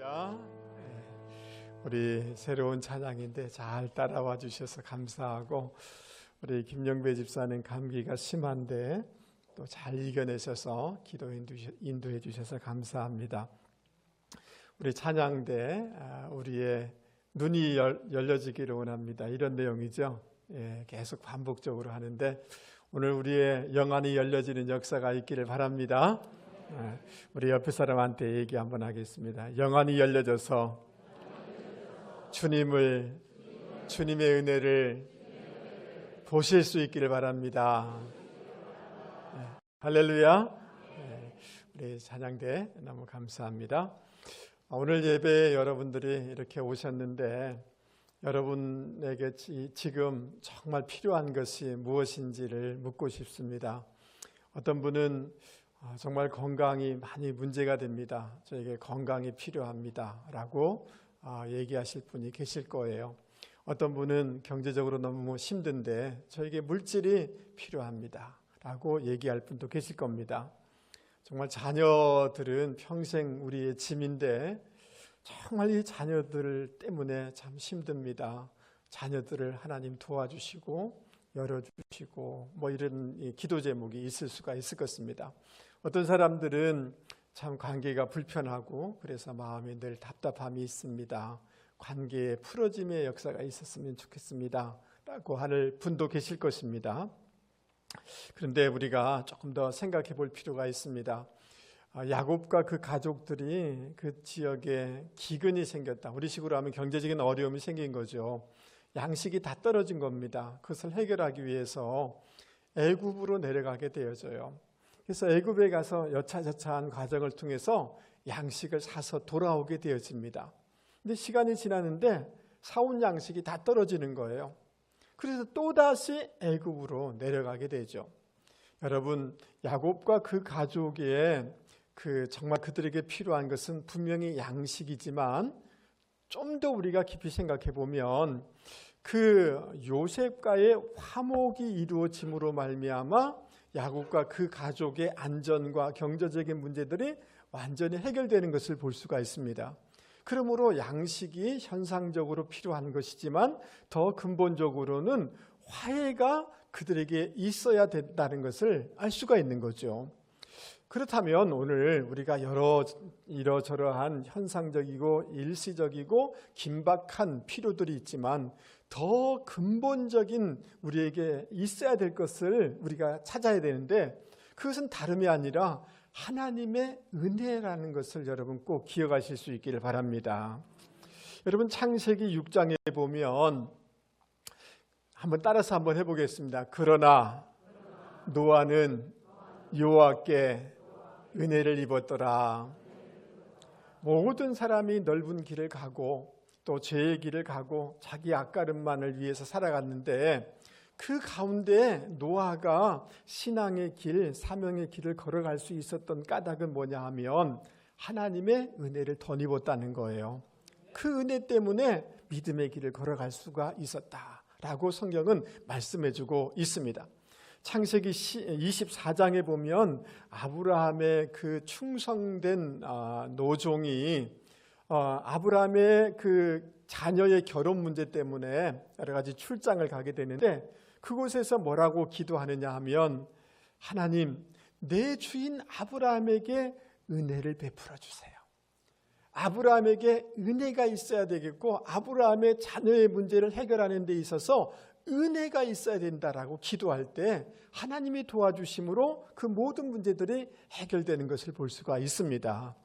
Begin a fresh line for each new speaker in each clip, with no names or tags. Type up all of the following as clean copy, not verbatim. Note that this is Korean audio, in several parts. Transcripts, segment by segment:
할렐루야. 우리 새로운 찬양인데 잘 따라와 주셔서 감사하고, 우리 김영배 집사는 감기가 심한데 또 잘 이겨내셔서 기도 인도해 주셔서 감사합니다. 우리 찬양대 우리의 눈이 열려지기를 원합니다. 이런 내용이죠. 계속 반복적으로 하는데 오늘 우리의 영안이 열려지는 역사가 있기를 바랍니다. 우리 옆에 사람한테 얘기 한번 하겠습니다. 영안이 열려져서 주님의 은혜를 보실 수 있기를 바랍니다. 할렐루야. 우리 찬양대 너무 감사합니다. 오늘 예배에 여러분들이 이렇게 오셨는데 여러분에게 지금 정말 필요한 것이 무엇인지를 묻고 싶습니다. 어떤 분은 정말 건강이 많이 문제가 됩니다. 저에게 건강이 필요합니다 라고 얘기하실 분이 계실 거예요. 어떤 분은 경제적으로 너무 힘든데 저에게 물질이 필요합니다 라고 얘기할 분도 계실 겁니다. 정말 자녀들은 평생 우리의 짐인데 정말 이 자녀들 때문에 참 힘듭니다. 자녀들을 하나님 도와주시고 열어주시고 이런 기도 제목이 있을 수가 있을 것입니다. 어떤 사람들은 참 관계가 불편하고 그래서 마음에 늘 답답함이 있습니다. 관계의 풀어짐의 역사가 있었으면 좋겠습니다 라고 할 분도 계실 것입니다. 그런데 우리가 조금 더 생각해 볼 필요가 있습니다. 야곱과 그 가족들이 그 지역에 기근이 생겼다. 우리식으로 하면 경제적인 어려움이 생긴 거죠. 양식이 다 떨어진 겁니다. 그것을 해결하기 위해서 애굽으로 내려가게 되어져요. 그래서 애굽에 가서 여차저차한 과정을 통해서 양식을 사서 돌아오게 되어집니다. 근데 시간이 지나는데 사온 양식이 다 떨어지는 거예요. 그래서 또다시 애굽으로 내려가게 되죠. 여러분, 야곱과 그 가족의 정말 그들에게 필요한 것은 분명히 양식이지만 좀 더 우리가 깊이 생각해 보면 그 요셉과의 화목이 이루어짐으로 말미암아 야곱과 그 가족의 안전과 경제적인 문제들이 완전히 해결되는 것을 볼 수가 있습니다. 그러므로 양식이 현상적으로 필요한 것이지만 더 근본적으로는 화해가 그들에게 있어야 된다는 것을 알 수가 있는 거죠. 그렇다면 오늘 우리가 이러저러한 현상적이고 일시적이고 긴박한 필요들이 있지만 더 근본적인 우리에게 있어야 될 것을 우리가 찾아야 되는데 그것은 다름이 아니라 하나님의 은혜라는 것을 여러분 꼭 기억하실 수 있기를 바랍니다. 여러분 창세기 6장에 보면 따라서 한번 해보겠습니다. 그러나 노아는 여호와께 은혜를 입었더라. 모든 사람이 넓은 길을 가고 또 죄의 길을 가고 자기 앞가름만을 위해서 살아갔는데 그 가운데 노아가 신앙의 길, 사명의 길을 걸어갈 수 있었던 까닭은 뭐냐 하면 하나님의 은혜를 덧입었다는 거예요. 그 은혜 때문에 믿음의 길을 걸어갈 수가 있었다라고 성경은 말씀해주고 있습니다. 창세기 24장에 보면 아브라함의 그 충성된 노종이 아브라함의 그 자녀의 결혼 문제 때문에 여러 가지 출장을 가게 되는데 그곳에서 뭐라고 기도하느냐 하면 하나님, 내 주인 아브라함에게 은혜를 베풀어 주세요. 아브라함에게 은혜가 있어야 되겠고 아브라함의 자녀의 문제를 해결하는 데 있어서 은혜가 있어야 된다라고 기도할 때 하나님이 도와주심으로 그 모든 문제들이 해결되는 것을 볼 수가 있습니다.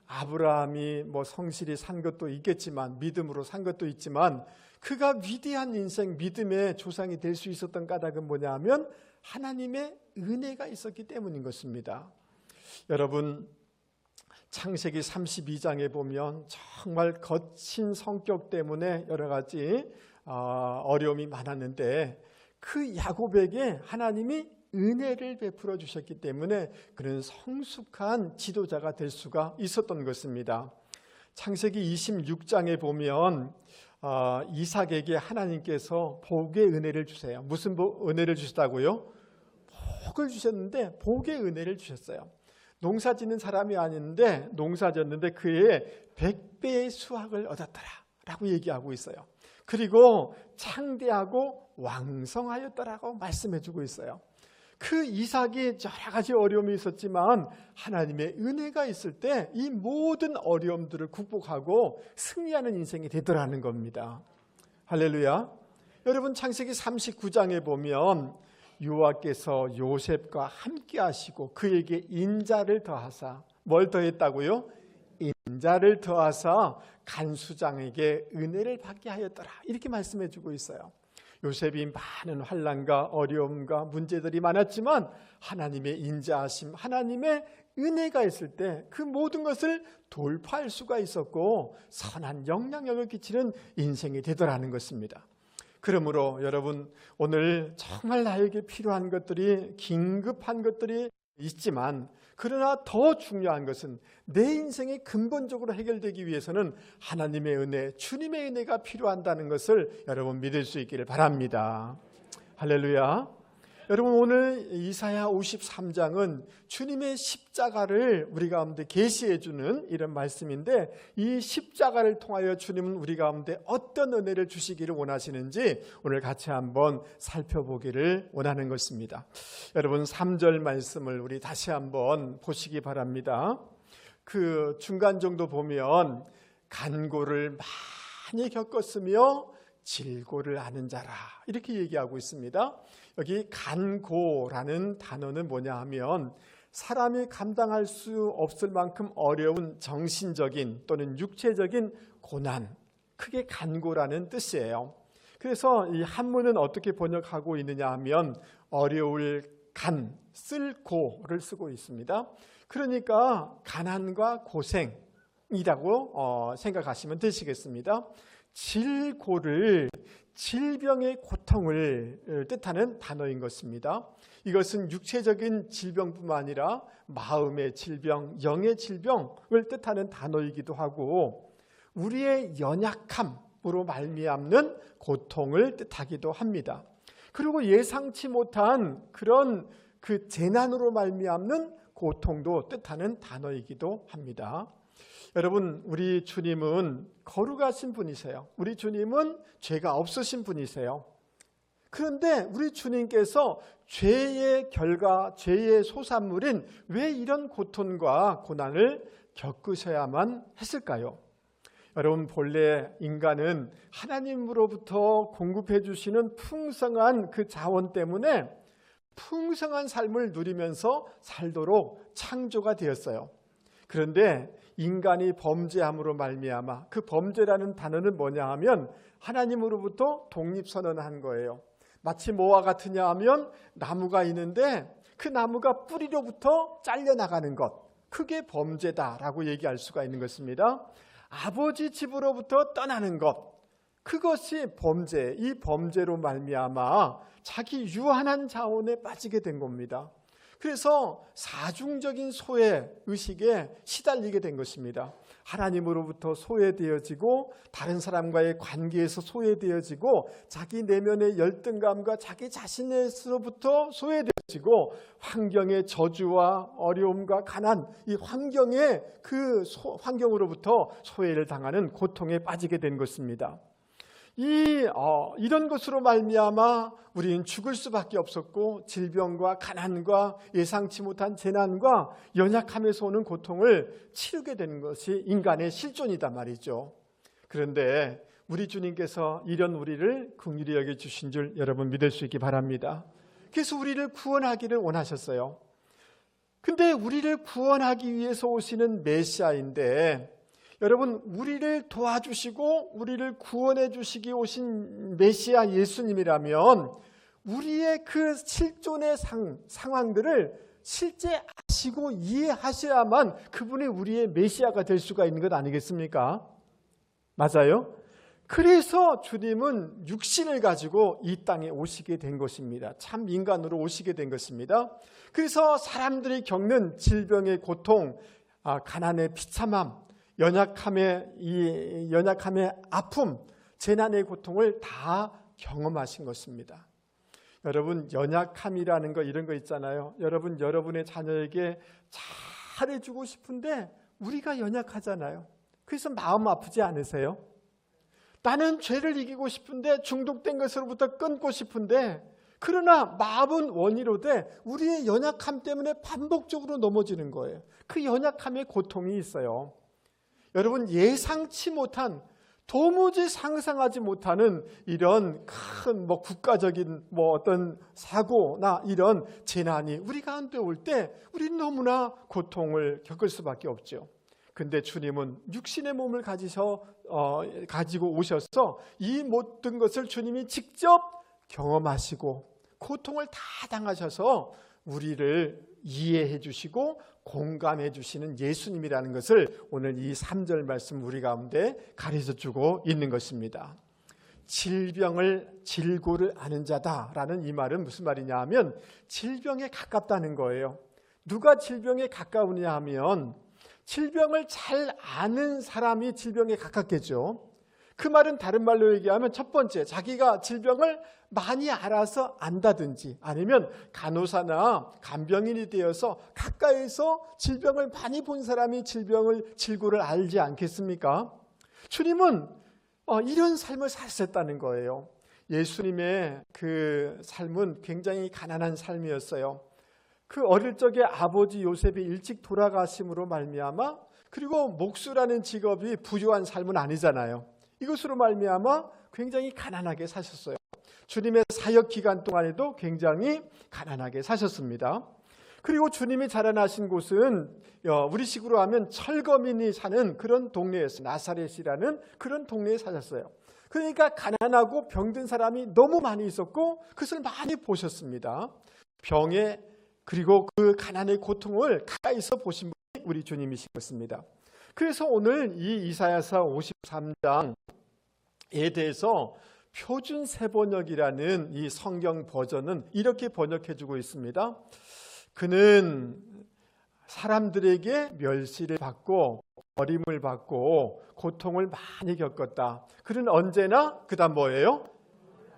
아브라함이 성실히 산 것도 있겠지만 믿음으로 산 것도 있지만 그가 위대한 인생 믿음의 조상이 될 수 있었던 까닭은 뭐냐 하면 하나님의 은혜가 있었기 때문인 것입니다. 여러분 창세기 32장에 보면 정말 거친 성격 때문에 여러 가지 어려움이 많았는데 그 야곱에게 하나님이 은혜를 베풀어 주셨기 때문에 그는 성숙한 지도자가 될 수가 있었던 것입니다. 창세기 26장에 보면 이삭에게 하나님께서 복의 은혜를 주세요. 무슨 은혜를 주셨다고요? 복을 주셨는데 복의 은혜를 주셨어요. 농사 짓는 사람이 아닌데 농사 졌는데 그의 100배의 수확을 얻었더라 라고 얘기하고 있어요. 그리고 창대하고 왕성하였더라고 말씀해주고 있어요. 그 이삭이 여러 가지 어려움이 있었지만 하나님의 은혜가 있을 때 이 모든 어려움들을 극복하고 승리하는 인생이 되더라는 겁니다. 할렐루야. 여러분, 창세기 39장에 보면 여호와께서 요셉과 함께 하시고 그에게 인자를 더하사, 뭘 더했다고요? 인자를 더하사 간수장에게 은혜를 받게 하였더라, 이렇게 말씀해 주고 있어요. 요셉이 많은 환난과 어려움과 문제들이 많았지만 하나님의 인자하심, 하나님의 은혜가 있을 때 그 모든 것을 돌파할 수가 있었고 선한 영향력을 끼치는 인생이 되더라는 것입니다. 그러므로 여러분, 오늘 정말 나에게 필요한 것들이, 긴급한 것들이 있지만 그러나 더 중요한 것은 내 인생이 근본적으로 해결되기 위해서는 하나님의 은혜, 주님의 은혜가 필요하다는 것을 여러분 믿을 수 있기를 바랍니다. 할렐루야. 여러분, 오늘 이사야 53장은 주님의 십자가를 우리 가운데 계시해 주는 이런 말씀인데, 이 십자가를 통하여 주님은 우리 가운데 어떤 은혜를 주시기를 원하시는지 오늘 같이 한번 살펴보기를 원하는 것입니다. 여러분, 3절 말씀을 우리 다시 한번 보시기 바랍니다. 그 중간 정도 보면 간고를 많이 겪었으며 질고를 아는 자라, 이렇게 얘기하고 있습니다. 여기 간고라는 단어는 뭐냐 하면 사람이 감당할 수 없을 만큼 어려운 정신적인 또는 육체적인 고난, 그게 간고라는 뜻이에요. 그래서 이 한문은 어떻게 번역하고 있느냐 하면 어려울 간, 쓸 고를 쓰고 있습니다. 그러니까 가난과 고생이라고 생각하시면 되시겠습니다. 질고를 질병의 고통을 뜻하는 단어인 것입니다. 이것은 육체적인 질병뿐만 아니라 마음의 질병, 영의 질병을 뜻하는 단어이기도 하고 우리의 연약함으로 말미암는 고통을 뜻하기도 합니다. 그리고 예상치 못한 그런 그 재난으로 말미암는 고통도 뜻하는 단어이기도 합니다. 여러분, 우리 주님은 거룩하신 분이세요. 우리 주님은 죄가 없으신 분이세요. 그런데 우리 주님께서 죄의 결과, 죄의 소산물인 왜 이런 고통과 고난을 겪으셔야만 했을까요? 여러분, 본래 인간은 하나님으로부터 공급해 주시는 풍성한 그 자원 때문에 풍성한 삶을 누리면서 살도록 창조가 되었어요. 그런데 인간이 범죄함으로 말미암아, 그 범죄라는 단어는 뭐냐 하면 하나님으로부터 독립선언한 거예요. 마치 뭐와 같으냐 하면 나무가 있는데 그 나무가 뿌리로부터 잘려나가는 것, 그게 범죄다라고 얘기할 수가 있는 것입니다. 아버지 집으로부터 떠나는 것, 그것이 범죄, 이 범죄로 말미암아 자기 유한한 자원에 빠지게 된 겁니다. 그래서 사중적인 소외의식에 시달리게 된 것입니다. 하나님으로부터 소외되어지고 다른 사람과의 관계에서 소외되어지고 자기 내면의 열등감과 자기 자신에서부터 소외되어지고 환경의 저주와 어려움과 가난, 이 환경의 환경으로부터 소외를 당하는 고통에 빠지게 된 것입니다. 이런 것으로 말미암아 우리는 죽을 수밖에 없었고 질병과 가난과 예상치 못한 재난과 연약함에서 오는 고통을 치르게 되는 것이 인간의 실존이다 말이죠. 그런데 우리 주님께서 이런 우리를 긍휼히 여겨주신 줄 여러분 믿을 수 있기 바랍니다. 그래서 우리를 구원하기를 원하셨어요. 근데 우리를 구원하기 위해서 오시는 메시아인데, 여러분, 우리를 도와주시고 우리를 구원해 주시기 오신 메시아 예수님이라면 우리의 그 실존의 상황들을 실제 아시고 이해하셔야만 그분이 우리의 메시아가 될 수가 있는 것 아니겠습니까? 맞아요? 그래서 주님은 육신을 가지고 이 땅에 오시게 된 것입니다. 참 인간으로 오시게 된 것입니다. 그래서 사람들이 겪는 질병의 고통, 가난의 비참함, 연약함의 아픔, 재난의 고통을 다 경험하신 것입니다. 여러분, 연약함이라는 거, 이런 거 있잖아요. 여러분의 자녀에게 잘해주고 싶은데 우리가 연약하잖아요. 그래서 마음 아프지 않으세요? 나는 죄를 이기고 싶은데, 중독된 것으로부터 끊고 싶은데, 그러나 마음은 원이로되 우리의 연약함 때문에 반복적으로 넘어지는 거예요. 그 연약함에 고통이 있어요. 여러분, 예상치 못한, 도무지 상상하지 못하는 이런 큰 국가적인 어떤 사고나 이런 재난이 우리 가운데 올 때 우리는 너무나 고통을 겪을 수밖에 없죠. 근데 주님은 육신의 몸을 가지고 오셔서 이 모든 것을 주님이 직접 경험하시고 고통을 다 당하셔서 우리를 이해해 주시고 공감해 주시는 예수님이라는 것을 오늘 이 3절 말씀 우리 가운데 가르쳐 주고 있는 것입니다. 질고를 아는 자다라는 이 말은 무슨 말이냐 하면 질병에 가깝다는 거예요. 누가 질병에 가까우냐 하면 질병을 잘 아는 사람이 질병에 가깝겠죠. 그 말은 다른 말로 얘기하면 첫 번째, 자기가 질병을 많이 알아서 안다든지 아니면 간호사나 간병인이 되어서 가까이서 질병을 많이 본 사람이 질고를 알지 않겠습니까? 주님은 이런 삶을 사셨다는 거예요. 예수님의 그 삶은 굉장히 가난한 삶이었어요. 그 어릴 적에 아버지 요셉이 일찍 돌아가심으로 말미암아, 그리고 목수라는 직업이 부유한 삶은 아니잖아요. 이것으로 말미암아 굉장히 가난하게 사셨어요. 주님의 사역 기간 동안에도 굉장히 가난하게 사셨습니다. 그리고 주님이 자라나신 곳은 우리식으로 하면 철거민이 사는 그런 동네였어요. 나사렛이라는 그런 동네에 사셨어요. 그러니까 가난하고 병든 사람이 너무 많이 있었고 그것을 많이 보셨습니다. 병에 그리고 그 가난의 고통을 가까이서 보신 분이 우리 주님이신 것입니다. 그래서 오늘 이 이사야서 53장에 대해서 표준 세번역이라는 이 성경 버전은 이렇게 번역해주고 있습니다. 그는 사람들에게 멸시를 받고 버림을 받고 고통을 많이 겪었다. 그는 언제나 그다음 뭐예요?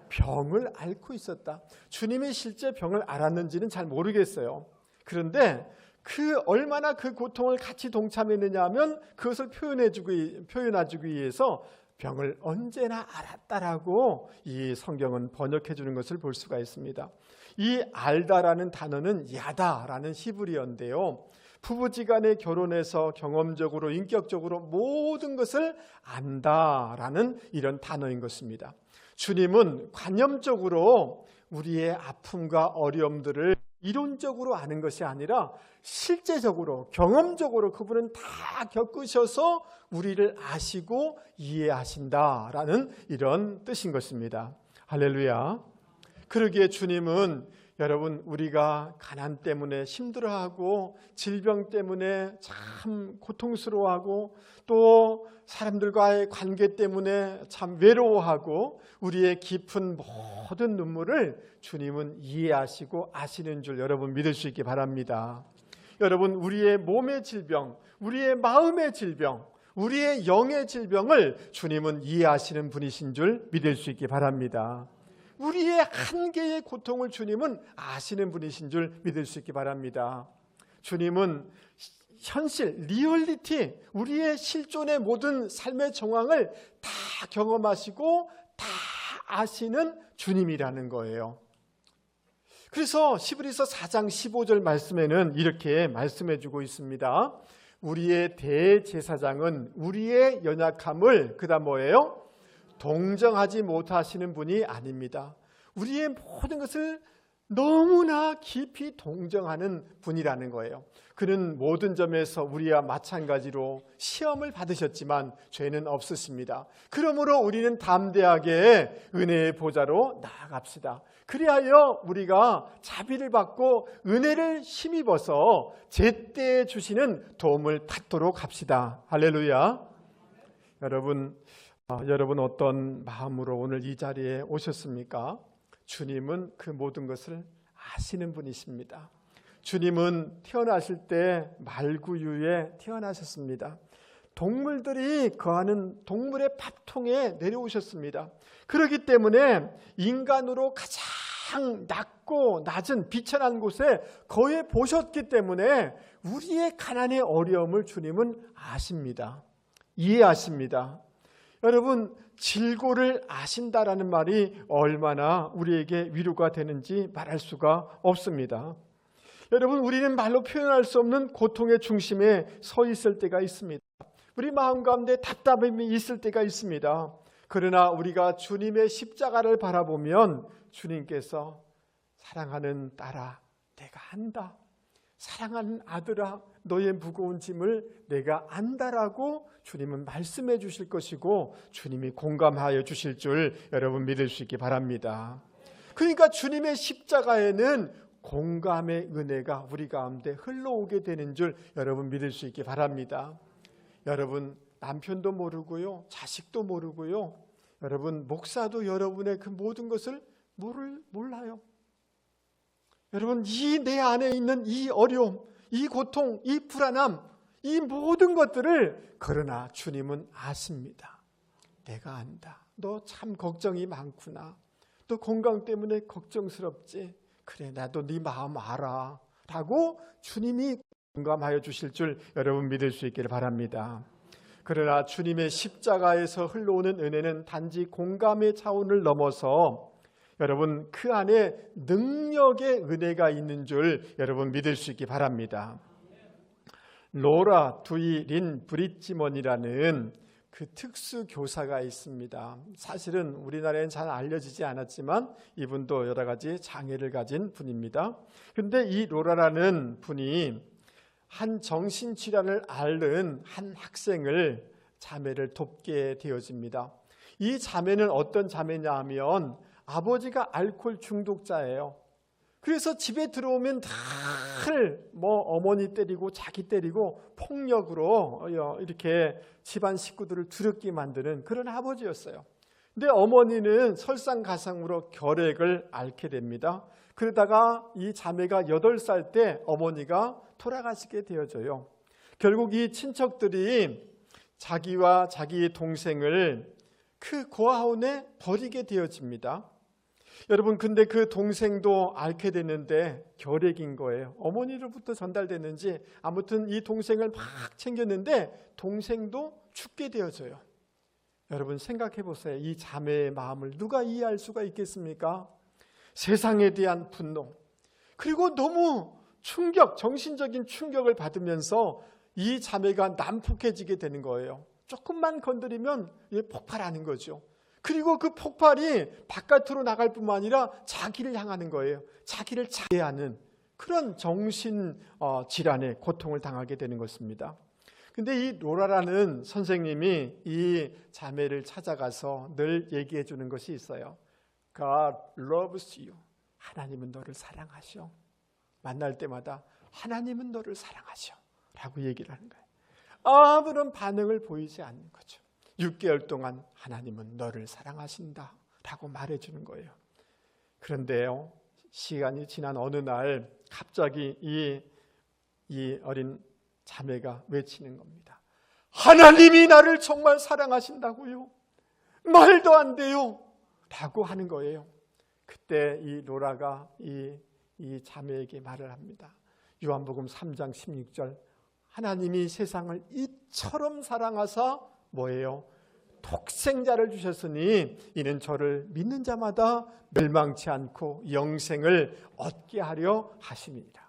병을 앓고 있었다. 주님이 실제 병을 앓았는지는 잘 모르겠어요. 그런데 얼마나 그 고통을 같이 동참했느냐 하면 그것을 표현해주기 위해서 병을 언제나 앓았다라고 이 성경은 번역해 주는 것을 볼 수가 있습니다. 이 알다라는 단어는 야다라는 히브리어인데요. 부부지간에 결혼해서 경험적으로 인격적으로 모든 것을 안다라는 이런 단어인 것입니다. 주님은 관념적으로 우리의 아픔과 어려움들을 이론적으로 아는 것이 아니라 실제적으로 경험적으로 그분은 다 겪으셔서 우리를 아시고 이해하신다라는 이런 뜻인 것입니다. 할렐루야. 그러기에 주님은 여러분, 우리가 가난 때문에 힘들어하고 질병 때문에 참 고통스러워하고 또 사람들과의 관계 때문에 참 외로워하고 우리의 깊은 모든 눈물을 주님은 이해하시고 아시는 줄 여러분 믿을 수 있기 바랍니다. 여러분, 우리의 몸의 질병, 우리의 마음의 질병, 우리의 영의 질병을 주님은 이해하시는 분이신 줄 믿을 수 있기 바랍니다. 우리의 한계의 고통을 주님은 아시는 분이신 줄 믿을 수 있기 바랍니다. 주님은 현실, 리얼리티, 우리의 실존의 모든 삶의 정황을 다 경험하시고 다 아시는 주님이라는 거예요. 그래서 히브리서 4장 15절 말씀에는 이렇게 말씀해 주고 있습니다. 우리의 대제사장은 우리의 연약함을 그다음 뭐예요? 동정하지 못하시는 분이 아닙니다. 우리의 모든 것을 너무나 깊이 동정하는 분이라는 거예요. 그는 모든 점에서 우리와 마찬가지로 시험을 받으셨지만 죄는 없으십니다. 그러므로 우리는 담대하게 은혜의 보좌로 나아갑시다. 그리하여 우리가 자비를 받고 은혜를 힘입어서 제때에 주시는 도움을 받도록 합시다. 할렐루야. 여러분 어떤 마음으로 오늘 이 자리에 오셨습니까? 주님은 그 모든 것을 아시는 분이십니다. 주님은 태어나실 때 말구유에 태어나셨습니다. 동물들이 거하는 동물의 밥통에 내려오셨습니다. 그렇기 때문에 인간으로 가장 가장 낮고 낮은 비천한 곳에 거해 보셨기 때문에 우리의 가난의 어려움을 주님은 아십니다. 이해하십니다. 여러분, 질고를 아신다라는 말이 얼마나 우리에게 위로가 되는지 말할 수가 없습니다. 여러분, 우리는 말로 표현할 수 없는 고통의 중심에 서 있을 때가 있습니다. 우리 마음 가운데 답답함이 있을 때가 있습니다. 그러나 우리가 주님의 십자가를 바라보면 주님께서 사랑하는 딸아, 내가 안다. 사랑하는 아들아, 너의 무거운 짐을 내가 안다라고 주님은 말씀해 주실 것이고 주님이 공감하여 주실 줄 여러분 믿을 수 있기 바랍니다. 그러니까 주님의 십자가에는 공감의 은혜가 우리 가운데 흘러오게 되는 줄 여러분 믿을 수 있기 바랍니다. 여러분, 남편도 모르고요, 자식도 모르고요, 여러분 목사도 여러분의 그 모든 것을 몰라요. 여러분, 이 내 안에 있는 이 어려움, 이 고통, 이 불안함, 이 모든 것들을 그러나 주님은 아십니다. 내가 안다. 너 참 걱정이 많구나. 너 건강 때문에 걱정스럽지. 그래, 나도 네 마음 알아 라고 주님이 공감하여 주실 줄 여러분 믿을 수 있기를 바랍니다. 그러나 주님의 십자가에서 흘러오는 은혜는 단지 공감의 차원을 넘어서 여러분 그 안에 능력의 은혜가 있는 줄 여러분 믿을 수 있기 바랍니다. 로라 두이 린 브릿지먼이라는 그 특수 교사가 있습니다. 사실은 우리나라에는 잘 알려지지 않았지만 이분도 여러 가지 장애를 가진 분입니다. 그런데 이 로라라는 분이 한 정신질환을 앓는 한 학생을 자매를 돕게 되어집니다. 이 자매는 어떤 자매냐 하면 아버지가 알코올 중독자예요. 그래서 집에 들어오면 늘 어머니 때리고 자기 때리고 폭력으로 이렇게 집안 식구들을 두렵게 만드는 그런 아버지였어요. 근데 어머니는 설상가상으로 결핵을 앓게 됩니다. 그러다가 이 자매가 8살 때 어머니가 돌아가시게 되어져요. 결국 이 친척들이 자기와 자기의 동생을 그 고아원에 버리게 되어집니다. 여러분, 근데 그 동생도 앓게 되는데 결핵인 거예요. 어머니로부터 전달됐는지 아무튼 이 동생을 막 챙겼는데 동생도 죽게 되어져요. 여러분 생각해 보세요. 이 자매의 마음을 누가 이해할 수가 있겠습니까? 세상에 대한 분노, 그리고 너무 정신적인 충격을 받으면서 이 자매가 난폭해지게 되는 거예요. 조금만 건드리면 폭발하는 거죠. 그리고 그 폭발이 바깥으로 나갈 뿐만 아니라 자기를 향하는 거예요. 자기를 자해하는 그런 정신질환에 고통을 당하게 되는 것입니다. 근데 이 로라라는 선생님이 이 자매를 찾아가서 늘 얘기해 주는 것이 있어요. God loves you. 하나님은 너를 사랑하셔. 만날 때마다 하나님은 너를 사랑하셔 라고 얘기를 하는 거예요. 아무런 반응을 보이지 않는 거죠. 6개월 동안 하나님은 너를 사랑하신다 라고 말해주는 거예요. 그런데요, 시간이 지난 어느 날 갑자기 이 어린 자매가 외치는 겁니다. 하나님이 나를 정말 사랑하신다고요? 말도 안 돼요 라고 하는 거예요. 그때 이 로라가 이 자매에게 말을 합니다. 요한복음 3장 16절, 하나님이 세상을 이처럼 사랑하사 뭐예요? 독생자를 주셨으니 이는 저를 믿는 자마다 멸망치 않고 영생을 얻게 하려 하심이니라.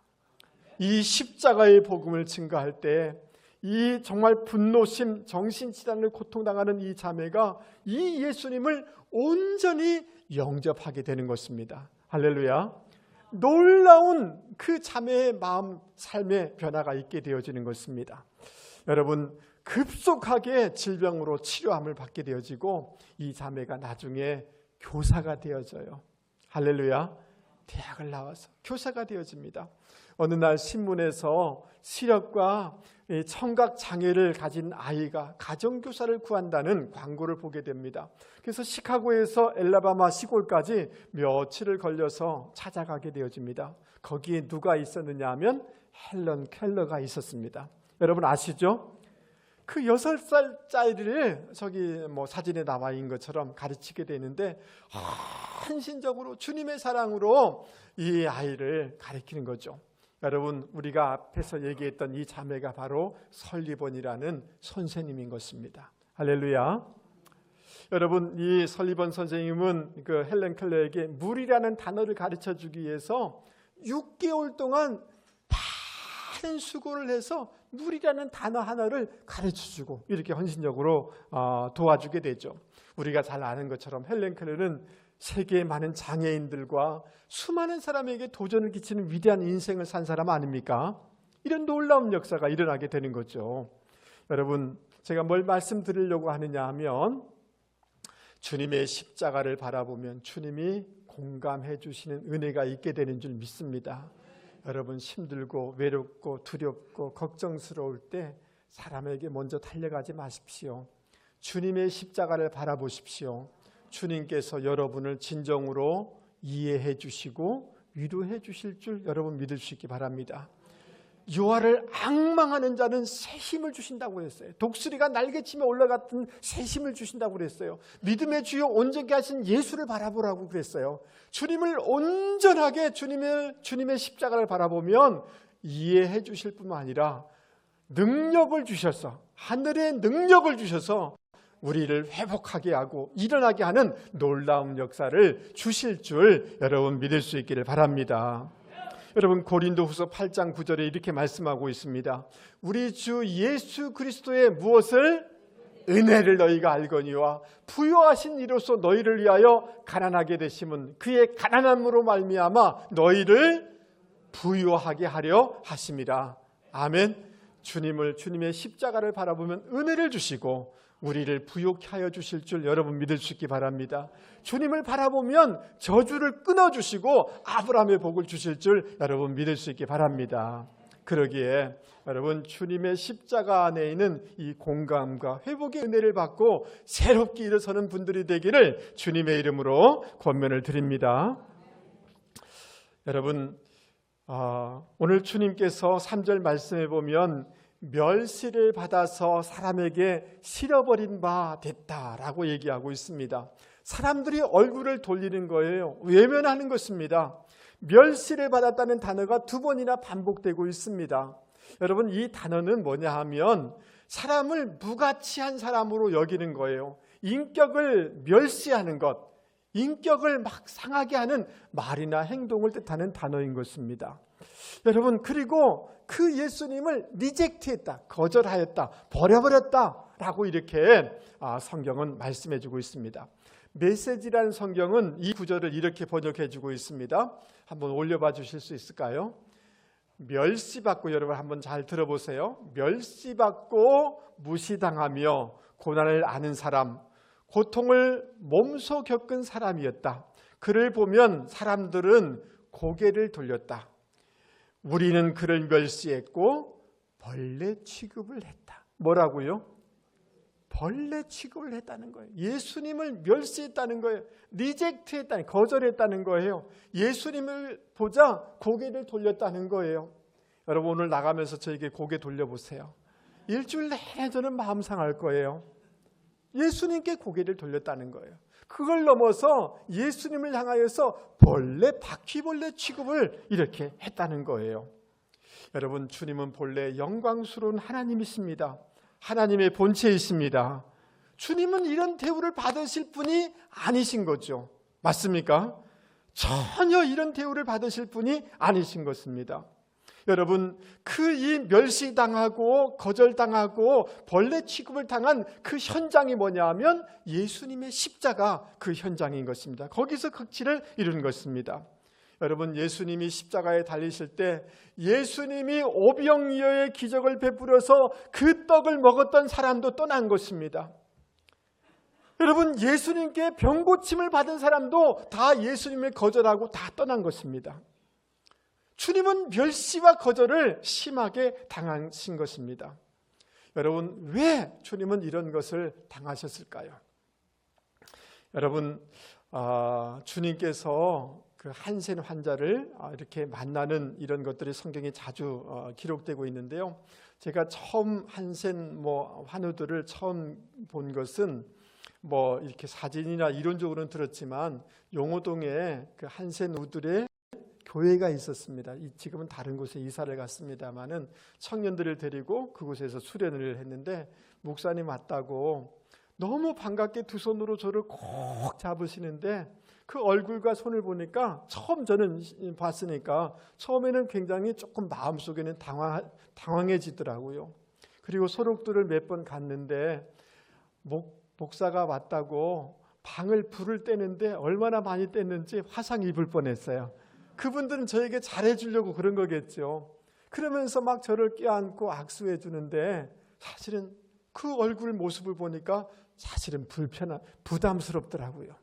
이 십자가의 복음을 증거할 때 이 정말 분노심, 정신질환을 고통당하는 이 자매가 이 예수님을 온전히 영접하게 되는 것입니다. 할렐루야. 놀라운 그 자매의 마음, 삶의 변화가 있게 되어지는 것입니다. 여러분, 급속하게 질병으로 치료함을 받게 되어지고 이 자매가 나중에 교사가 되어져요. 할렐루야. 대학을 나와서 교사가 되어집니다. 어느 날 신문에서 시력과 청각 장애를 가진 아이가 가정교사를 구한다는 광고를 보게 됩니다. 그래서 시카고에서 엘라바마 시골까지 며칠을 걸려서 찾아가게 되어집니다. 거기에 누가 있었느냐 하면 헬런 켈러가 있었습니다. 여러분 아시죠? 그 6살짜리를 저기 뭐 사진에 나와 있는 것처럼 가르치게 되는데 헌신적으로 주님의 사랑으로 이 아이를 가르치는 거죠. 여러분, 우리가 앞에서 얘기했던 이 자매가 바로 설리번이라는 선생님인 것입니다. 할렐루야. 여러분, 이 설리번 선생님은 그 헬렌 켈러에게 물이라는 단어를 가르쳐 주기 위해서 6개월 동안 많은 수고를 해서 물이라는 단어 하나를 가르쳐 주고 이렇게 헌신적으로 도와주게 되죠. 우리가 잘 아는 것처럼 헬렌 켈러는 세계의 많은 장애인들과 수많은 사람에게 도전을 끼치는 위대한 인생을 산 사람 아닙니까? 이런 놀라운 역사가 일어나게 되는 거죠. 여러분, 제가 뭘 말씀드리려고 하느냐 하면 주님의 십자가를 바라보면 주님이 공감해 주시는 은혜가 있게 되는 줄 믿습니다. 여러분, 힘들고 외롭고 두렵고 걱정스러울 때 사람에게 먼저 달려가지 마십시오. 주님의 십자가를 바라보십시오. 주님께서 여러분을 진정으로 이해해 주시고 위로해 주실 줄 여러분 믿을 수 있기 바랍니다. 유아를 앙망하는 자는 새 힘을 주신다고 했어요. 독수리가 날개치며 올라갔던 새 힘을 주신다고 그랬어요. 믿음의 주요 온전케 하신 예수를 바라보라고 그랬어요. 주님을 온전하게 주님의 십자가를 바라보면 이해해 주실 뿐만 아니라 능력을 주셔서, 하늘의 능력을 주셔서 우리를 회복하게 하고 일어나게 하는 놀라운 역사를 주실 줄 여러분 믿을 수 있기를 바랍니다. 여러분, 고린도후서 8장 9절에 이렇게 말씀하고 있습니다. 우리 주 예수 그리스도의 무엇을? 은혜를 너희가 알거니와 부요하신 이로써 너희를 위하여 가난하게 되심은 그의 가난함으로 말미암아 너희를 부요하게 하려 하심이라. 아멘. 주님의 십자가를 바라보면 은혜를 주시고 우리를 부요케 하여 주실 줄 여러분 믿을 수 있기 바랍니다. 주님을 바라보면 저주를 끊어주시고 아브라함의 복을 주실 줄 여러분 믿을 수 있기 바랍니다. 그러기에 여러분, 주님의 십자가 안에 있는 이 공감과 회복의 은혜를 받고 새롭게 일어서는 분들이 되기를 주님의 이름으로 권면을 드립니다. 여러분, 오늘 주님께서 3절 말씀해 보면 멸시를 받아서 사람에게 실어버린 바 됐다라고 얘기하고 있습니다. 사람들이 얼굴을 돌리는 거예요. 외면하는 것입니다. 멸시를 받았다는 단어가 2번이나 반복되고 있습니다. 여러분, 이 단어는 뭐냐 하면 사람을 무가치한 사람으로 여기는 거예요. 인격을 멸시하는 것, 인격을 막 상하게 하는 말이나 행동을 뜻하는 단어인 것입니다. 여러분, 그리고 그 예수님을 리젝트했다, 거절하였다, 버려버렸다라고 이렇게 성경은 말씀해 주고 있습니다. 메시지라는 성경은 이 구절을 이렇게 번역해 주고 있습니다. 한번 올려봐 주실 수 있을까요? 멸시받고, 여러분 한번 잘 들어보세요. 멸시받고 무시당하며 고난을 아는 사람, 고통을 몸소 겪은 사람이었다. 그를 보면 사람들은 고개를 돌렸다. 우리는 그를 멸시했고 벌레 취급을 했다. 뭐라고요? 벌레 취급을 했다는 거예요. 예수님을 멸시했다는 거예요. 리젝트했다는, 거절했다는 거예요. 예수님을 보자 고개를 돌렸다는 거예요. 여러분, 오늘 나가면서 저에게 고개 돌려보세요. 일주일 내내 저는 마음 상할 거예요. 예수님께 고개를 돌렸다는 거예요. 그걸 넘어서 예수님을 향하여서 바퀴벌레 취급을 이렇게 했다는 거예요. 여러분, 주님은 본래 영광스러운 하나님이십니다. 하나님의 본체이십니다. 주님은 이런 대우를 받으실 분이 아니신 거죠. 맞습니까? 전혀 이런 대우를 받으실 분이 아니신 것입니다. 여러분, 이 멸시당하고 거절당하고 벌레 취급을 당한 그 현장이 뭐냐 하면 예수님의 십자가, 그 현장인 것입니다. 거기서 극치를 이룬 것입니다. 여러분, 예수님이 십자가에 달리실 때 예수님이 오병이어의 기적을 베풀어서 그 떡을 먹었던 사람도 떠난 것입니다. 여러분, 예수님께 병고침을 받은 사람도 다 예수님을 거절하고 다 떠난 것입니다. 주님은 멸시와 거절을 심하게 당하신 것입니다. 여러분, 왜 주님은 이런 것을 당하셨을까요? 여러분, 주님께서 그 한센 환자를 이렇게 만나는 이런 것들이 성경에 자주 기록되고 있는데요. 제가 처음 한센 환우들을 처음 본 것은 이렇게 사진이나 이론적으로는 들었지만 용호동에 그 한센 우들의 교회가 있었습니다. 지금은 다른 곳에 이사를 갔습니다마는 청년들을 데리고 그곳에서 수련을 했는데 목사님 왔다고 너무 반갑게 두 손으로 저를 꼭 잡으시는데 그 얼굴과 손을 보니까 처음 저는 봤으니까 처음에는 굉장히 조금 마음속에는 당황해지더라고요. 그리고 소록들을 몇 번 갔는데 목사가 왔다고 방을 불을 떼는데 얼마나 많이 뗐는지 화상 입을 뻔했어요. 그분들은 저에게 잘해주려고 그런 거겠죠. 그러면서 막 저를 껴안고 악수해 주는데 사실은 그 얼굴 모습을 보니까 사실은 부담스럽더라고요.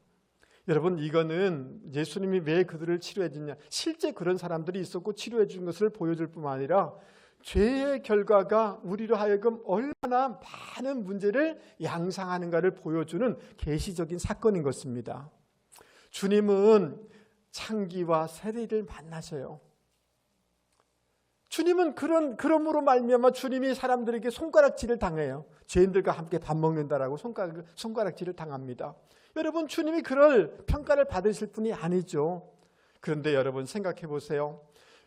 여러분, 이거는 예수님이 왜 그들을 치료해 주냐, 실제 그런 사람들이 있었고 치료해 준 것을 보여줄 뿐만 아니라 죄의 결과가 우리로 하여금 얼마나 많은 문제를 양상하는가를 보여주는 계시적인 사건인 것입니다. 주님은 창기와 세리를 만나셔요. 주님은 그러므로 말미암아 주님이 사람들에게 손가락질을 당해요. 죄인들과 함께 밥 먹는다라고 손가락질을 당합니다. 여러분, 주님이 그럴 평가를 받으실 분이 아니죠. 그런데 여러분 생각해 보세요.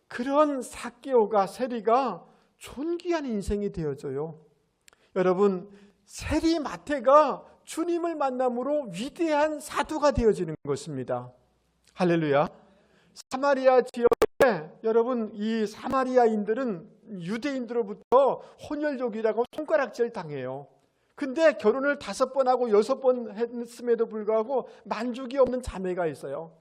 그런 삭개오가 세리가 존귀한 인생이 되어져요. 여러분, 세리 마태가 주님을 만남으로 위대한 사도가 되어지는 것입니다. 할렐루야. 사마리아 지역에 여러분, 이 사마리아인들은 유대인들로부터 혼혈족이라고 손가락질 당해요. 근데 결혼을 5번 하고 6번 했음에도 불구하고 만족이 없는 자매가 있어요.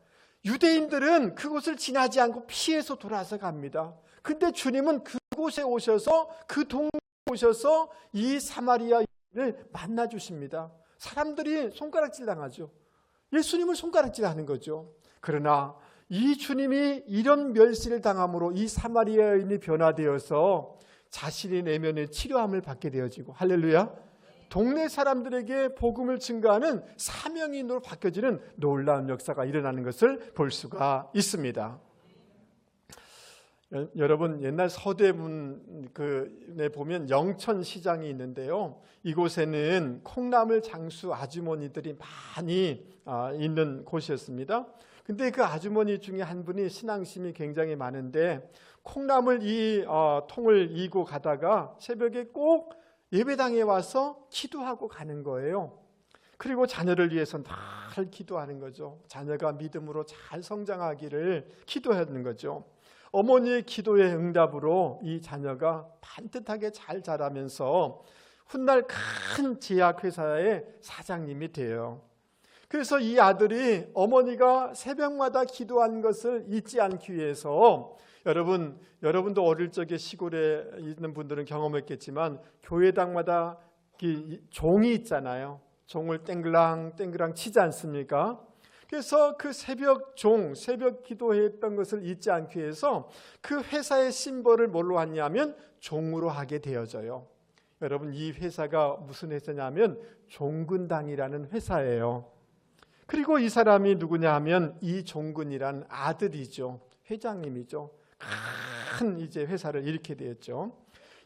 유대인들은 그곳을 지나지 않고 피해서 돌아서 갑니다. 근데 주님은 그곳에 오셔서 그 동네에 오셔서 이 사마리아인을 만나 주십니다. 사람들이 손가락질 당하죠. 예수님을 손가락질 하는 거죠. 그러나 이 주님이 이런 멸시를 당함으로 이 사마리아인이 변화되어서 자신의 내면의 치료함을 받게 되어지고, 할렐루야, 동네 사람들에게 복음을 증거하는 사명인으로 바뀌어지는 놀라운 역사가 일어나는 것을 볼 수가 있습니다. 여러분, 옛날 서대문에 보면 영천시장이 있는데요. 이곳에는 콩나물 장수 아주머니들이 많이 있는 곳이었습니다. 근데 그 아주머니 중에 한 분이 신앙심이 굉장히 많은데 콩나물 통을 이고 가다가 새벽에 꼭 예배당에 와서 기도하고 가는 거예요. 그리고 자녀를 위해서 늘 기도하는 거죠. 자녀가 믿음으로 잘 성장하기를 기도하는 거죠. 어머니의 기도의 응답으로 이 자녀가 반듯하게 잘 자라면서 훗날 큰 제약회사의 사장님이 돼요. 그래서 이 아들이 어머니가 새벽마다 기도한 것을 잊지 않기 위해서, 여러분도 어릴 적에 시골에 있는 분들은 경험했겠지만 교회당마다 종이 있잖아요. 종을 땡글랑 치지 않습니까? 그래서 그 새벽 기도했던 것을 잊지 않기 위해서 그 회사의 심벌을 뭘로 하냐면 종으로 하게 되어져요. 여러분, 이 회사가 무슨 회사냐면 종근당이라는 회사예요. 그리고 이 사람이 누구냐 하면 이 종근이란 아들이죠. 회장님이죠. 큰 이제 회사를 일으키게 되었죠.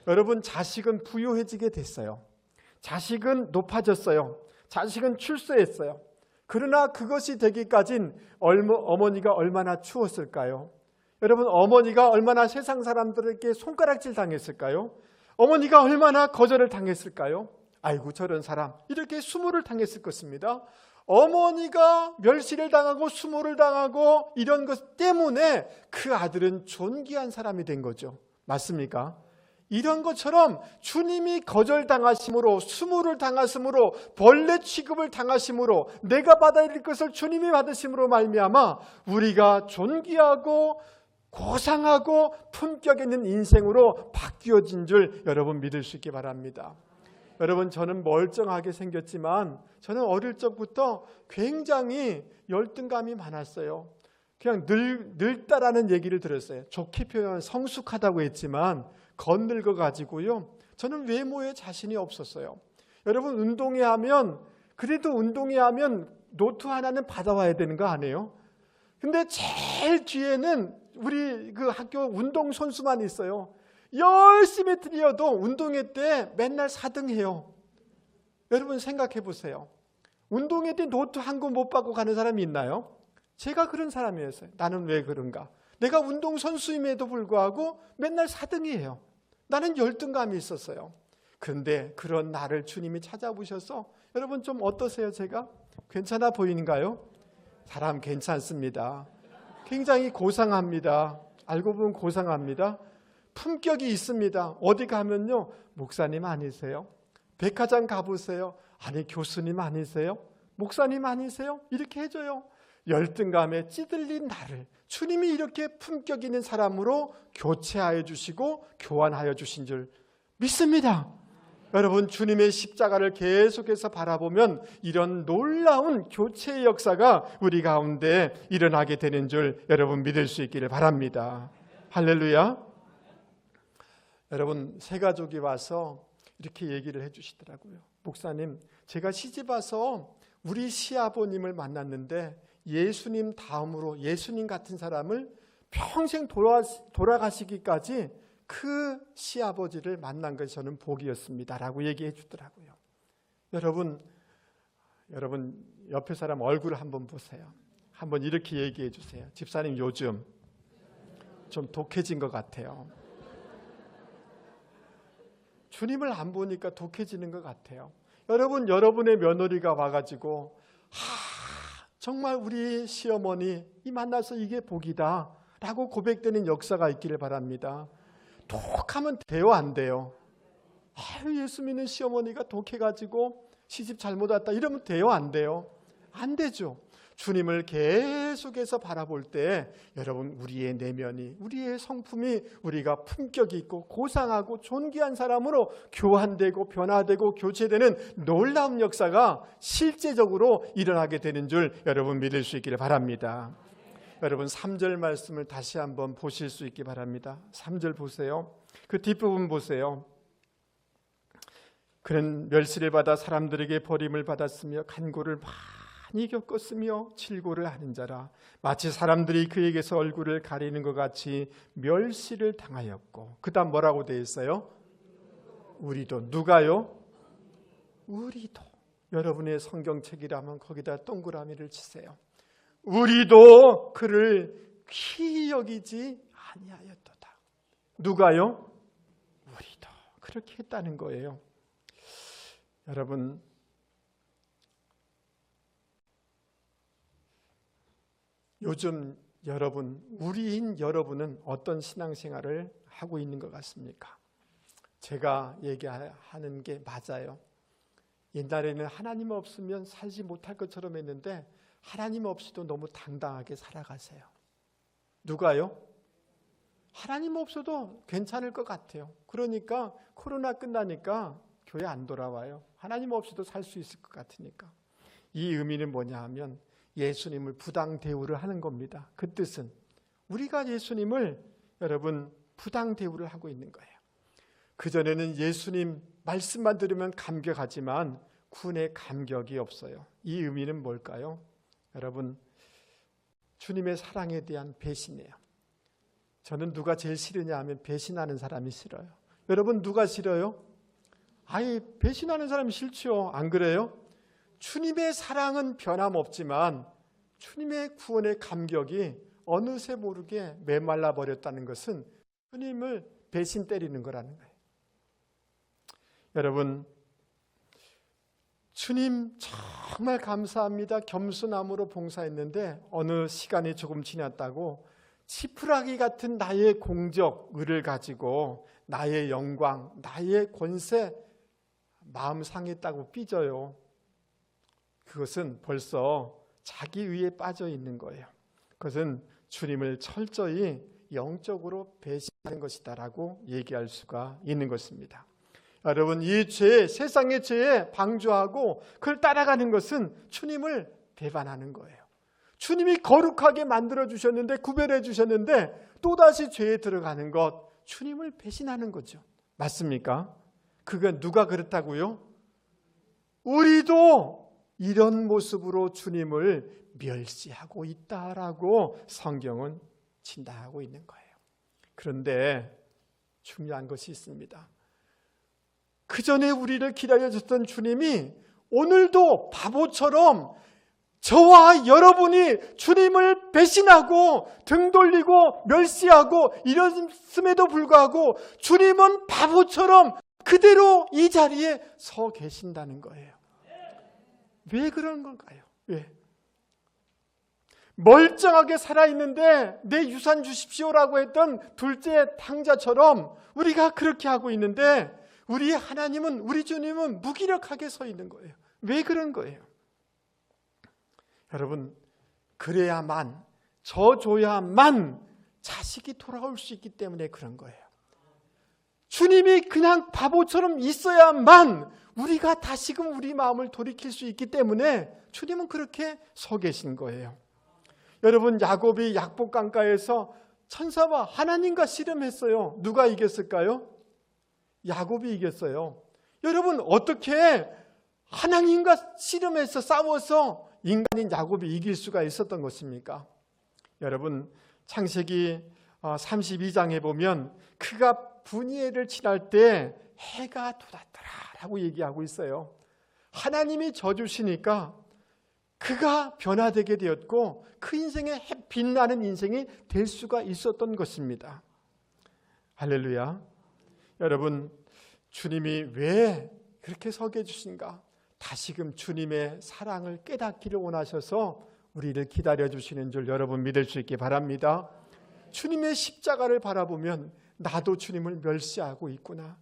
여러분, 자식은 부유해지게 됐어요. 자식은 높아졌어요. 자식은 출세했어요. 그러나 그것이 되기까진 어머니가 얼마나 추웠을까요? 여러분, 어머니가 얼마나 세상 사람들에게 손가락질 당했을까요? 어머니가 얼마나 거절을 당했을까요? 아이고 저런 사람, 이렇게 수모를 당했을 것입니다. 어머니가 멸시를 당하고 수모를 당하고 이런 것 때문에 그 아들은 존귀한 사람이 된 거죠. 맞습니까? 이런 것처럼 주님이 거절당하심으로, 수모를 당하심으로, 벌레 취급을 당하심으로, 내가 받아야 될 것을 주님이 받으심으로 말미암아 우리가 존귀하고 고상하고 품격 있는 인생으로 바뀌어진 줄 여러분 믿을 수 있기 바랍니다. 여러분, 저는 멀쩡하게 생겼지만 저는 어릴 적부터 굉장히 열등감이 많았어요. 그냥 늙다라는 얘기를 들었어요. 좋게 표현하면 성숙하다고 했지만 겉늙어 가지고요, 저는 외모에 자신이 없었어요. 여러분, 운동회 하면 노트 하나는 받아와야 되는 거 아니에요? 근데 제일 뒤에는 우리 그 학교 운동선수만 있어요. 열심히 뛰어도 운동회 때 맨날 4등해요. 여러분 생각해 보세요. 운동회 때 노트 한 권 못 받고 가는 사람이 있나요? 제가 그런 사람이었어요. 나는 왜 그런가? 내가 운동선수임에도 불구하고 맨날 4등이에요. 나는 열등감이 있었어요. 그런데 그런 나를 주님이 찾아보셔서 여러분 좀 어떠세요? 제가? 괜찮아 보이는가요? 사람 괜찮습니다. 굉장히 고상합니다. 알고 보면 고상합니다. 품격이 있습니다. 어디 가면요, 목사님 아니세요? 백화점 가보세요. 아니 교수님 아니세요? 목사님 아니세요? 이렇게 해줘요. 열등감에 찌들린 나를 주님이 이렇게 품격 있는 사람으로 교체하여 주시고 교환하여 주신 줄 믿습니다. 여러분 주님의 십자가를 계속해서 바라보면 이런 놀라운 교체의 역사가 우리 가운데 일어나게 되는 줄 여러분 믿을 수 있기를 바랍니다. 할렐루야. 여러분 세 가족이 와서 이렇게 얘기를 해주시더라고요. 목사님, 제가 시집 와서 우리 시아버님을 만났는데 예수님 다음으로 예수님 같은 사람을 평생 돌아가시기까지 그 시아버지를 만난 것이 저는 복이었습니다 라고 얘기해 주더라고요. 여러분 옆에 사람 얼굴을 한번 보세요. 한번 이렇게 얘기해 주세요. 집사님 요즘 좀 독해진 것 같아요. 주님을 안 보니까 독해지는 것 같아요. 여러분 여러분의 며느리가 와가지고 정말 우리 시어머니 이 만나서 이게 복이다 라고 고백되는 역사가 있기를 바랍니다. 독하면 돼요 안 돼요? 예수 믿는 시어머니가 독해가지고 시집 잘못 왔다 이러면 돼요 안 돼요? 안 되죠. 주님을 계속해서 바라볼 때 여러분 우리의 내면이 우리의 성품이 우리가 품격이 있고 고상하고 존귀한 사람으로 교환되고 변화되고 교체되는 놀라운 역사가 실제적으로 일어나게 되는 줄 여러분 믿을 수 있기를 바랍니다. 여러분 3절 말씀을 다시 한번 보실 수 있기 바랍니다. 3절 보세요. 그 뒷부분 보세요. 그는 멸시를 받아 사람들에게 버림을 받았으며 간고를 많이 겪었으며 질고를 하는 자라. 마치 사람들이 그에게서 얼굴을 가리는 것 같이 멸시를 당하였고, 그 다음 뭐라고 되어 있어요? 우리도. 누가요? 우리도. 여러분의 성경책이라면 거기다 동그라미를 치세요. 우리도 그를 귀히 여기지 아니하였도다. 누가요? 우리도 그렇게 했다는 거예요. 여러분 요즘 우리인 여러분은 어떤 신앙생활을 하고 있는 것 같습니까? 제가 얘기하는 게 맞아요. 옛날에는 하나님 없으면 살지 못할 것처럼 했는데 하나님 없이도 너무 당당하게 살아가세요. 누가요? 하나님 없어도 괜찮을 것 같아요. 그러니까 코로나 끝나니까 교회 안 돌아와요. 하나님 없이도 살 수 있을 것 같으니까. 이 의미는 뭐냐 하면 예수님을 부당 대우를 하는 겁니다. 그 뜻은 우리가 예수님을 여러분 부당 대우를 하고 있는 거예요. 그전에는 예수님 말씀만 들으면 감격하지만 구원의 감격이 없어요. 이 의미는 뭘까요? 여러분 주님의 사랑에 대한 배신이에요. 저는 누가 제일 싫으냐 하면 배신하는 사람이 싫어요. 여러분 누가 싫어요? 배신하는 사람이 싫죠. 안 그래요? 주님의 사랑은 변함없지만 주님의 구원의 감격이 어느새 모르게 메말라 버렸다는 것은 주님을 배신 때리는 거라는 거예요. 여러분 주님 정말 감사합니다. 겸손함으로 봉사했는데 어느 시간이 조금 지났다고 지푸라기 같은 나의 공적, 을을 가지고 나의 영광, 나의 권세, 마음 상했다고 삐져요. 그것은 벌써 자기 위에 빠져 있는 거예요. 그것은 주님을 철저히 영적으로 배신하는 것이다라고 얘기할 수가 있는 것입니다. 여러분 이 죄, 세상의 죄에 방주하고 그걸 따라가는 것은 주님을 배반하는 거예요. 주님이 거룩하게 만들어 주셨는데 구별해 주셨는데 또다시 죄에 들어가는 것, 주님을 배신하는 거죠. 맞습니까? 그건 누가 그렇다고요? 우리도 이런 모습으로 주님을 멸시하고 있다라고 성경은 진단하고 있는 거예요. 그런데 중요한 것이 있습니다. 그 전에 우리를 기다려줬던 주님이 오늘도 바보처럼 저와 여러분이 주님을 배신하고 등 돌리고 멸시하고 이랬음에도 불구하고 주님은 바보처럼 그대로 이 자리에 서 계신다는 거예요. 왜 그런 건가요? 왜? 멀쩡하게 살아있는데 내 유산 주십시오라고 했던 둘째 탕자처럼 우리가 그렇게 하고 있는데 우리 하나님은, 우리 주님은 무기력하게 서 있는 거예요. 왜 그런 거예요? 여러분, 그래야만, 져줘야만 자식이 돌아올 수 있기 때문에 그런 거예요. 주님이 그냥 바보처럼 있어야만 우리가 다시금 우리 마음을 돌이킬 수 있기 때문에 주님은 그렇게 서 계신 거예요. 여러분, 야곱이 약복강가에서 천사와 하나님과 씨름했어요. 누가 이겼을까요? 야곱이 이겼어요. 여러분, 어떻게 하나님과 씨름해서 싸워서 인간인 야곱이 이길 수가 있었던 것입니까? 여러분, 창세기 32장에 보면 그가 분이엘을 지날 때 해가 돋았더라라고 얘기하고 있어요. 하나님이 져주시니까 그가 변화되게 되었고 그 인생에 빛나는 인생이 될 수가 있었던 것입니다. 할렐루야. 여러분, 주님이 왜 그렇게 서게 해주신가? 다시금 주님의 사랑을 깨닫기를 원하셔서 우리를 기다려주시는 줄 여러분 믿을 수 있기 바랍니다. 주님의 십자가를 바라보면 나도 주님을 멸시하고 있구나.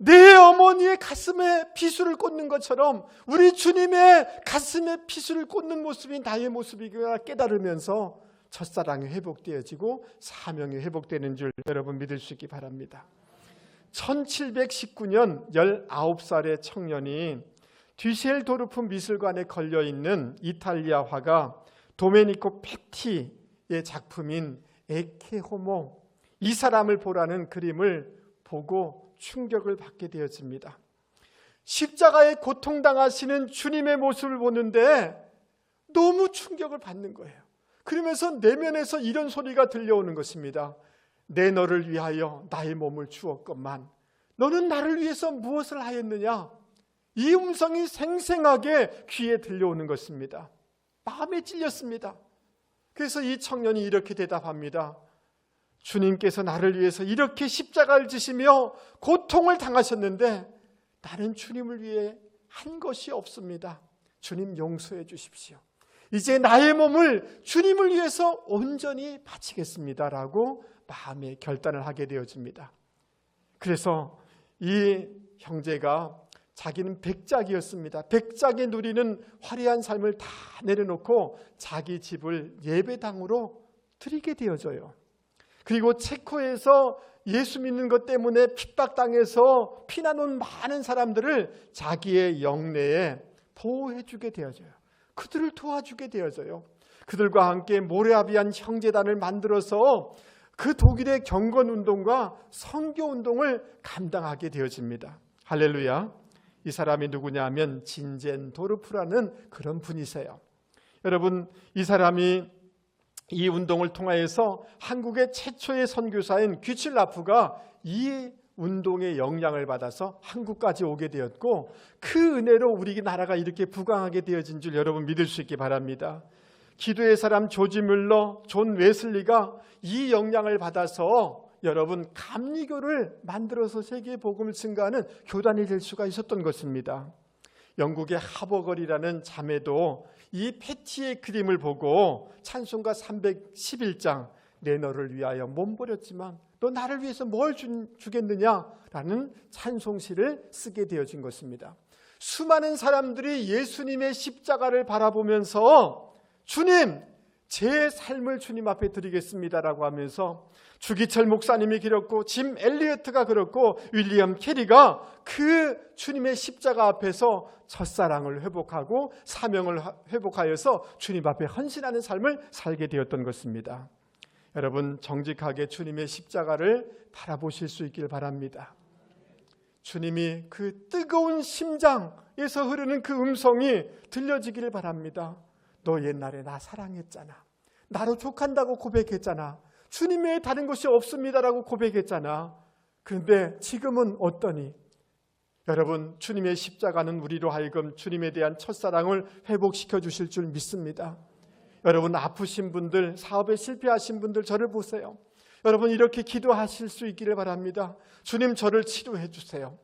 내 어머니의 가슴에 비수를 꽂는 것처럼 우리 주님의 가슴에 비수를 꽂는 모습이 나의 모습이구나 깨달으면서 첫사랑이 회복되어지고 사명이 회복되는 줄 여러분 믿을 수 있기 바랍니다. 1719년 19살의 청년이 뒤셀도르프 미술관에 걸려있는 이탈리아 화가 도메니코 페티의 작품인 에케 호모, 이 사람을 보라는 그림을 보고 충격을 받게 되었습니다. 십자가에 고통당하시는 주님의 모습을 보는데 너무 충격을 받는 거예요. 그러면서 내면에서 이런 소리가 들려오는 것입니다. 내 너를 위하여 나의 몸을 주었건만 너는 나를 위해서 무엇을 하였느냐? 이 음성이 생생하게 귀에 들려오는 것입니다. 마음에 찔렸습니다. 그래서 이 청년이 이렇게 대답합니다. 주님께서 나를 위해서 이렇게 십자가를 지시며 고통을 당하셨는데 나는 주님을 위해 한 것이 없습니다. 주님 용서해 주십시오. 이제 나의 몸을 주님을 위해서 온전히 바치겠습니다 라고 마음의 결단을 하게 되어집니다. 그래서 이 형제가 자기는 백작이었습니다. 백작이 누리는 화려한 삶을 다 내려놓고 자기 집을 예배당으로 드리게 되어져요. 그리고 체코에서 예수 믿는 것 때문에 핍박당해서 피난온 많은 사람들을 자기의 영내에 보호해 주게 되어져요. 그들을 도와주게 되어져요. 그들과 함께 모라비안 형제단을 만들어서 그 독일의 경건운동과 선교운동을 감당하게 되어집니다. 할렐루야. 이 사람이 누구냐 하면 진젠도르프라는 그런 분이세요. 여러분, 이 사람이 이 운동을 통하여서 한국의 최초의 선교사인 귀칠라프가 이 운동의 영향을 받아서 한국까지 오게 되었고 그 은혜로 우리나라가 이렇게 부강하게 되어진 줄 여러분 믿을 수 있기 바랍니다. 기도의 사람 조지 뮬러, 존 웨슬리가 이 영향을 받아서 여러분 감리교를 만들어서 세계의 복음을 증거하는 교단이 될 수가 있었던 것입니다. 영국의 하버걸이라는 자매도 이 패티의 그림을 보고 찬송가 311장 내 너를 위하여 몸버렸지만 너 나를 위해서 뭘 주겠느냐라는 찬송시를 쓰게 되어진 것입니다. 수많은 사람들이 예수님의 십자가를 바라보면서 주님, 제 삶을 주님 앞에 드리겠습니다라고 하면서 주기철 목사님이 그렇고 짐 엘리어트가 그렇고 윌리엄 캐리가 그 주님의 십자가 앞에서 첫사랑을 회복하고 사명을 회복하여서 주님 앞에 헌신하는 삶을 살게 되었던 것입니다. 여러분 정직하게 주님의 십자가를 바라보실 수 있길 바랍니다. 주님이 그 뜨거운 심장에서 흐르는 그 음성이 들려지기를 바랍니다. 너 옛날에 나 사랑했잖아. 나로 족한다고 고백했잖아. 주님 외에 다른 것이 없습니다라고 고백했잖아. 그런데 지금은 어떠니? 여러분, 주님의 십자가는 우리로 하여금 주님에 대한 첫사랑을 회복시켜 주실 줄 믿습니다. 여러분, 아프신 분들, 사업에 실패하신 분들 저를 보세요. 여러분, 이렇게 기도하실 수 있기를 바랍니다. 주님, 저를 치료해 주세요.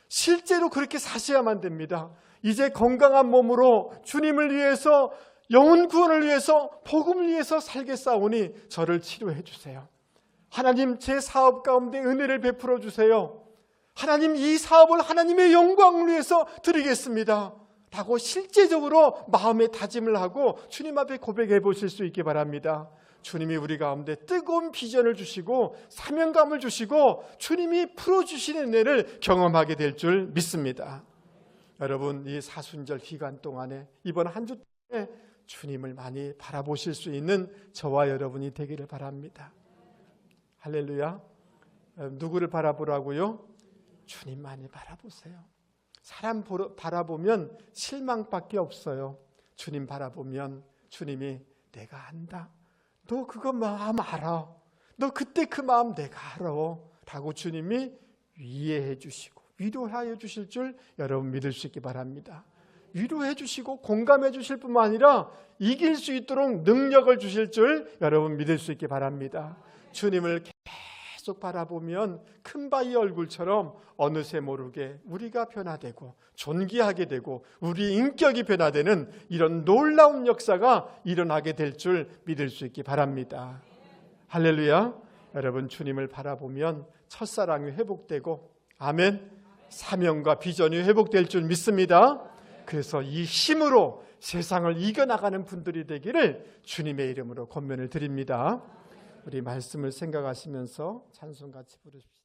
실제로 그렇게 사셔야만 됩니다. 이제 건강한 몸으로 주님을 위해서, 영혼 구원을 위해서, 복음을 위해서 살겠사오니 저를 치료해 주세요. 하나님, 제 사업 가운데 은혜를 베풀어 주세요. 하나님, 이 사업을 하나님의 영광을 위해서 드리겠습니다 라고 실제적으로 마음의 다짐을 하고 주님 앞에 고백해 보실 수 있기 바랍니다. 주님이 우리 가운데 뜨거운 비전을 주시고 사명감을 주시고 주님이 풀어주시는 은혜를 경험하게 될 줄 믿습니다. 여러분, 이 사순절 기간 동안에, 이번 한 주 동안에 주님을 많이 바라보실 수 있는 저와 여러분이 되기를 바랍니다. 할렐루야. 누구를 바라보라고요? 주님만이 바라보세요. 사람 바라보면 실망밖에 없어요. 주님 바라보면 주님이 내가 안다. 너 그거 마음 알아. 너 그때 그 마음 내가 알아. 라고 주님이 이해해 주시고 위로하여 주실 줄 여러분 믿을 수 있기 바랍니다. 위로해 주시고 공감해 주실 뿐만 아니라 이길 수 있도록 능력을 주실 줄 여러분 믿을 수 있기 바랍니다. 주님을 계속 바라보면 큰 바위 얼굴처럼 어느새 모르게 우리가 변화되고 존귀하게 되고 우리 인격이 변화되는 이런 놀라운 역사가 일어나게 될 줄 믿을 수 있기 바랍니다. 할렐루야. 여러분, 주님을 바라보면 첫사랑이 회복되고, 아멘, 사명과 비전이 회복될 줄 믿습니다. 그래서 이 힘으로 세상을 이겨나가는 분들이 되기를 주님의 이름으로 권면을 드립니다. 우리 말씀을 생각하시면서 찬송 같이 부르십시오.